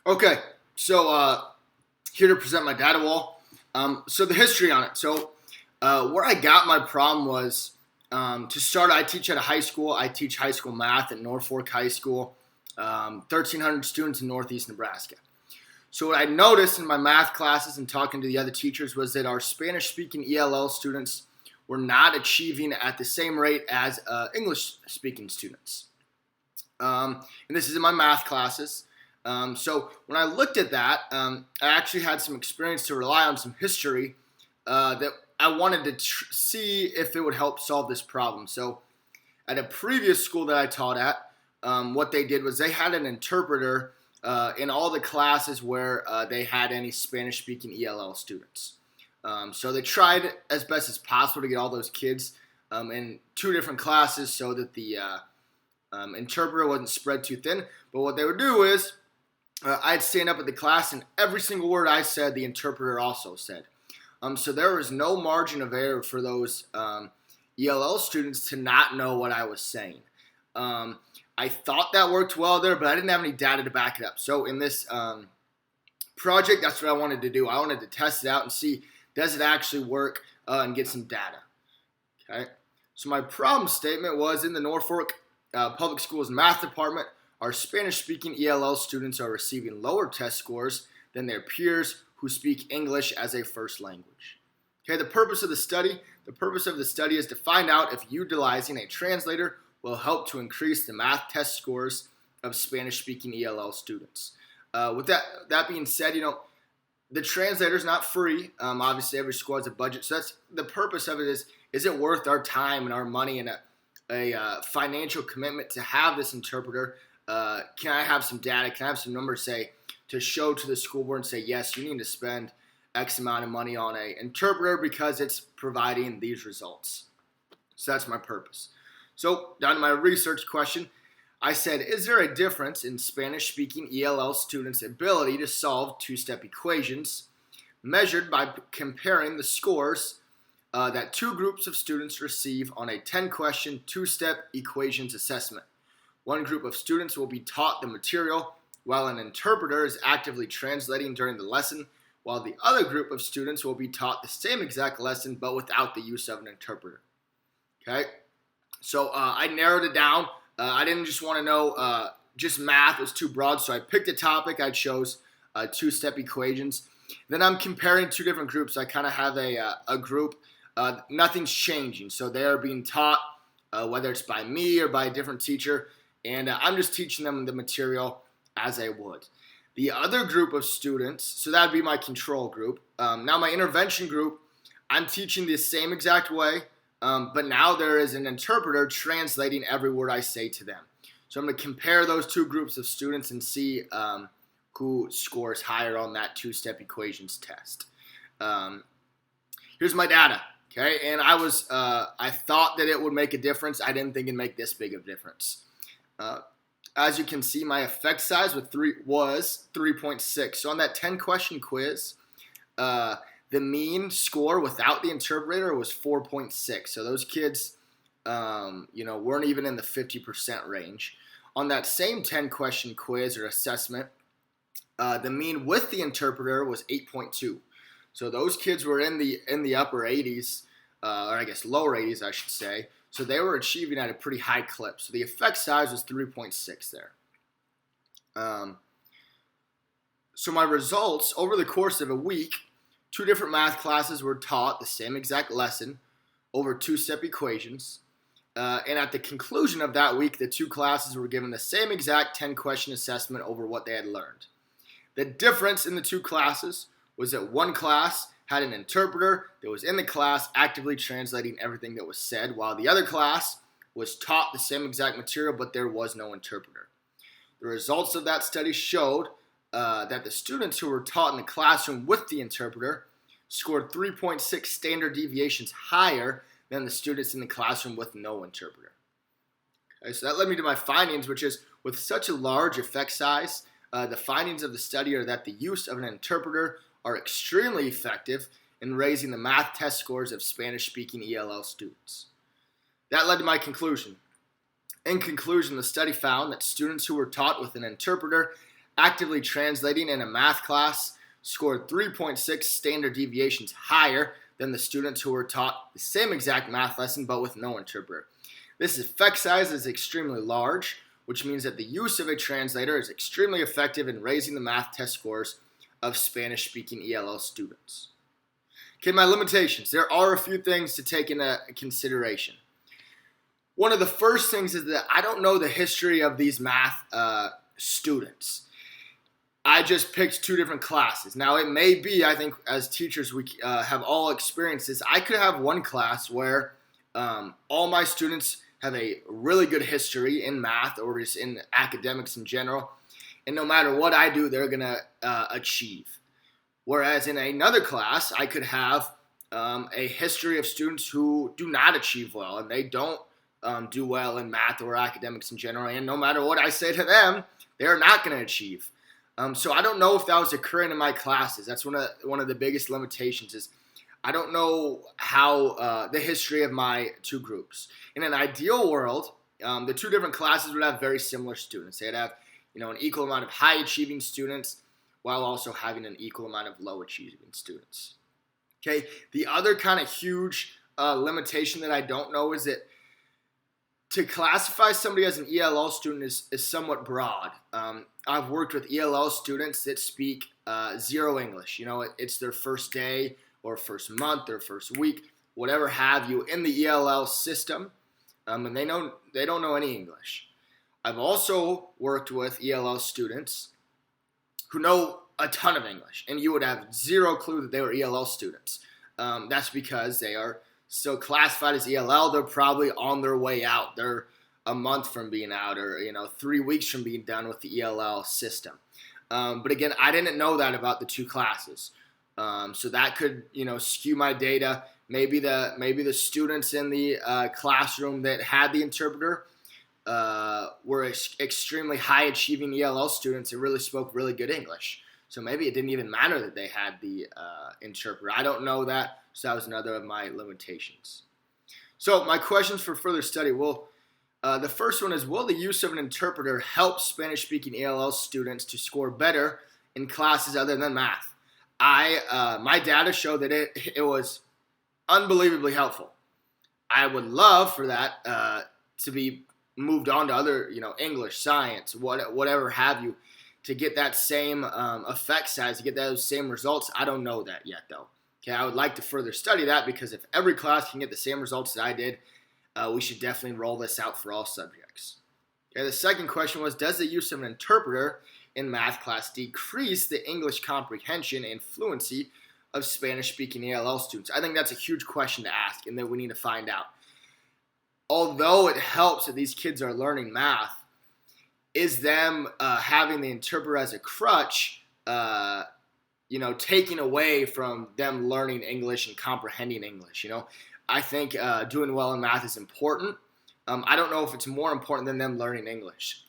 Okay, so here to present my data wall. So the history on it. So where I got my problem was to start. I teach at a high school. I teach high school math at Norfolk High School. 1,300 students in Northeast Nebraska. So what I noticed in my math classes and talking to the other teachers was that our Spanish-speaking ELL students were not achieving at the same rate as English-speaking students. And this is in my math classes. So when I looked at that, I actually had some experience to rely on some history that I wanted to see if it would help solve this problem. So at a previous school that I taught at, what they did was they had an interpreter in all the classes where they had any Spanish-speaking ELL students. So they tried as best as possible to get all those kids in two different classes so that the interpreter wasn't spread too thin. But what they would do is I'd stand up at the class and every single word I said, the interpreter also said. So there was no margin of error for those ELL students to not know what I was saying. I thought that worked well there, but I didn't have any data to back it up. So in this project, that's what I wanted to do. I wanted to test it out and see, does it actually work, and get some data. Okay. So my problem statement was in the Norfolk Public Schools Math Department, our Spanish-speaking ELL students are receiving lower test scores than their peers who speak English as a first language. Okay, the purpose of the study is to find out if utilizing a translator will help to increase the math test scores of Spanish-speaking ELL students. With that being said, the translator is not free. Obviously, every school has a budget, so that's the purpose of it. Is it worth our time and our money and a financial commitment to have this interpreter? Can I have some data? Can I have some numbers, say, to show to the school board and say, yes, you need to spend X amount of money on an interpreter because it's providing these results. So that's my purpose. So down to my research question, I said, is there a difference in Spanish-speaking ELL students' ability to solve two-step equations measured by comparing the scores that two groups of students receive on a 10-question two-step equations assessment? One group of students will be taught the material while an interpreter is actively translating during the lesson, while the other group of students will be taught the same exact lesson but without the use of an interpreter. Okay, so I narrowed it down. I didn't just want to know just math. It was too broad, so I picked a topic. I chose two-step equations. Then I'm comparing two different groups. I kind of have a group. Nothing's changing, so they are being taught, whether it's by me or by a different teacher, and I'm just teaching them the material as I would. The other group of students, so that would be my control group. Now my intervention group, I'm teaching the same exact way, but now there is an interpreter translating every word I say to them. So I'm going to compare those two groups of students and see who scores higher on that two-step equations test. Here's my data, okay? And I thought that it would make a difference. I didn't think it'd make this big of a difference. As you can see, my effect size was 3.6. So on that 10-question quiz, the mean score without the interpreter was 4.6. So those kids, weren't even in the 50% range. On that same 10-question quiz or assessment, the mean with the interpreter was 8.2. So those kids were in the upper 80s, or I guess lower 80s, I should say. So they were achieving at a pretty high clip. So the effect size was 3.6 there. So my results, over the course of a week, two different math classes were taught the same exact lesson over two-step equations. And at the conclusion of that week, the two classes were given the same exact 10-question assessment over what they had learned. The difference in the two classes was that one class had an interpreter that was in the class actively translating everything that was said, while the other class was taught the same exact material, but there was no interpreter. The results of that study showed that the students who were taught in the classroom with the interpreter scored 3.6 standard deviations higher than the students in the classroom with no interpreter. Okay, so that led me to my findings, which is with such a large effect size, the findings of the study are that the use of an interpreter are extremely effective in raising the math test scores of Spanish-speaking ELL students. That led to my conclusion. In conclusion, the study found that students who were taught with an interpreter actively translating in a math class scored 3.6 standard deviations higher than the students who were taught the same exact math lesson but with no interpreter. This effect size is extremely large, which means that the use of a translator is extremely effective in raising the math test scores of Spanish-speaking ELL students. Okay, my limitations. There are a few things to take into consideration. One of the first things is that I don't know the history of these math students. I just picked two different classes. Now, it may be, I think, as teachers, we have all experienced this. I could have one class where all my students have a really good history in math or just in academics in general, and no matter what I do, they're going to achieve. Whereas in another class, I could have a history of students who do not achieve well, and they don't do well in math or academics in general, and no matter what I say to them, they're not going to achieve. So I don't know if that was occurring in my classes. That's one of the biggest limitations is I don't know how the history of my two groups. In an ideal world, the two different classes would have very similar students. They'd have an equal amount of high achieving students while also having an equal amount of low achieving students. Okay, the other kind of huge limitation that I don't know is that to classify somebody as an ELL student is somewhat broad. I've worked with ELL students that speak zero English. It's their first day or first month or first week, whatever have you, in the ELL system, and they don't know any English. I've also worked with ELL students who know a ton of English, and you would have zero clue that they were ELL students. That's because they are still classified as ELL. They're probably on their way out. They're a month from being out, or 3 weeks from being done with the ELL system. But again, I didn't know that about the two classes, so that could skew my data. Maybe the students in the classroom that had the interpreter were extremely high achieving ELL students that really spoke really good English. So maybe it didn't even matter that they had the interpreter. I don't know that, so that was another of my limitations. So my questions for further study. The first one is, will the use of an interpreter help Spanish-speaking ELL students to score better in classes other than math? My data show that it was unbelievably helpful. I would love for that to be moved on to other, English, science, whatever have you, to get that same effect size, to get those same results. I don't know that yet, though. Okay, I would like to further study that, because if every class can get the same results that I did, we should definitely roll this out for all subjects. Okay, the second question was, does the use of an interpreter in math class decrease the English comprehension and fluency of Spanish-speaking ELL students? I think that's a huge question to ask, and that we need to find out. Although it helps that these kids are learning math, is them having the interpreter as a crutch, taking away from them learning English and comprehending English? I think doing well in math is important. I don't know if it's more important than them learning English.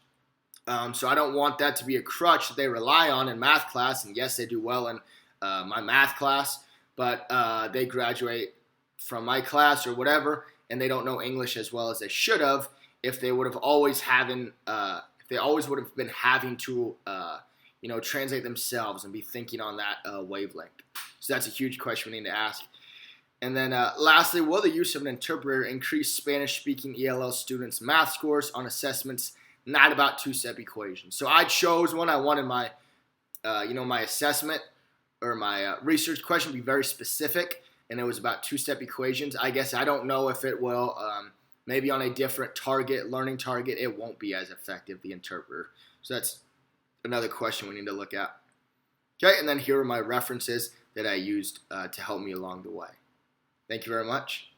So I don't want that to be a crutch that they rely on in math class. And yes, they do well in my math class, but they graduate from my class or whatever, and they don't know English as well as they should have if they would have always been having to translate themselves and be thinking on that wavelength. So that's a huge question we need to ask. And then lastly, will the use of an interpreter increase Spanish-speaking ELL students' math scores on assessments not about two-step equations? So I chose one. I wanted my, my assessment or my research question to be very specific, and it was about two-step equations. I guess I don't know if it will, maybe on a different learning target, it won't be as effective, the interpreter. So that's another question we need to look at. Okay, and then here are my references that I used to help me along the way. Thank you very much.